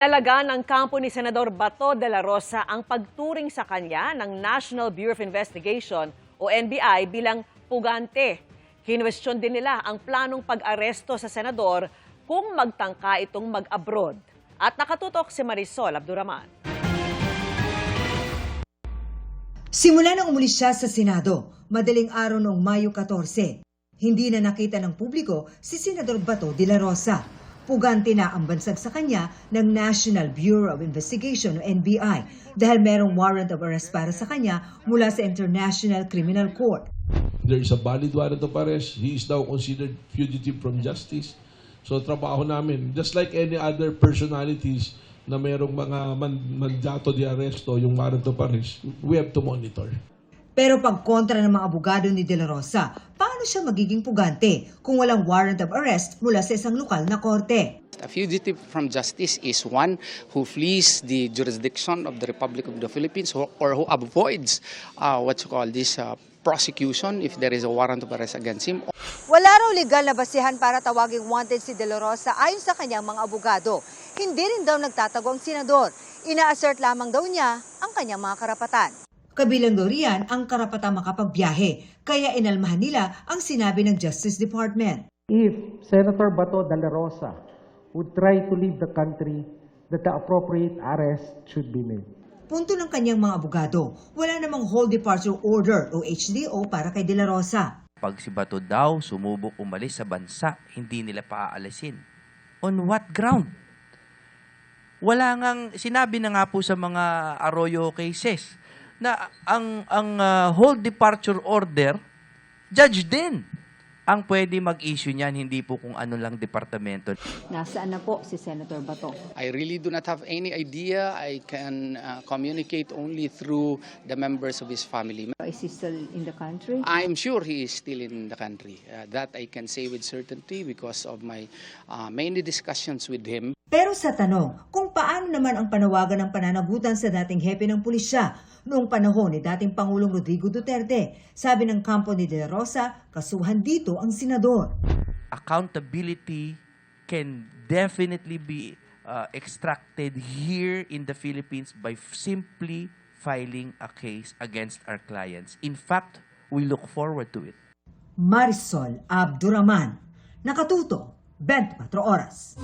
Talaga ng kampo ni Senador Bato de la Rosa ang pagturing sa kanya ng National Bureau of Investigation o NBI bilang pugante. Kinwestiyon din nila ang planong pag-aresto sa senador kung magtangka itong mag-abroad. At nakatutok si Marisol Abduraman. Simula nang umulis siya sa Senado, madaling araw noong Mayo 14, hindi na nakita ng publiko si Senador Bato de la Rosa. Pugante na ang bansag sa kanya ng National Bureau of Investigation o NBI dahil merong warrant of arrest para sa kanya mula sa International Criminal Court. There is a valid warrant of arrest. He is now considered fugitive from justice. So trabaho namin, just like any other personalities na merong mga mandato de arresto, yung warrant of arrest, we have to monitor. Pero pag kontra ng mga abogado ni De La Rosa, paano siya magiging pugante kung walang warrant of arrest mula sa isang lokal na korte? A fugitive from justice is one who flees the jurisdiction of the Republic of the Philippines or who avoids prosecution if there is a warrant of arrest against him. Wala raw legal na basihan para tawaging wanted si De La Rosa ayon sa kanyang mga abogado. Hindi rin daw nagtatago ang senador. Ina-assert lamang daw niya ang kanyang mga karapatan. Kabilang daw riyan ang karapatang makapagbiyahe, kaya inalmahan nila ang sinabi ng Justice Department. If Senator Bato de la Rosa would try to leave the country, that the appropriate arrest should be made. Punto ng kanyang mga abogado, wala namang hold departure order o HDO para kay De La Rosa. Pag si Bato daw sumubok umalis sa bansa, hindi nila paaalisin. On what ground? Wala ngang, sinabi na nga po sa mga Arroyo cases, na ang hold departure order, judge din ang pwede mag-issue niyan, hindi po kung ano lang departamento. Nasaan na po si Senator Bato? I really do not have any idea. I can communicate only through the members of his family. Is he still in the country? I'm sure he is still in the country. That I can say with certainty because of my many discussions with him. Pero sa tanong kung paano naman ang panawagan ng pananagutan sa dating hepe ng pulisya noong panahon ni dating Pangulong Rodrigo Duterte, sabi ng kampo ni De La Rosa, kasuhan dito ang senador. Accountability can definitely be extracted here in the Philippines by simply filing a case against our clients. In fact, we look forward to it. Marisol Abduraman, nakatuto, 24 oras.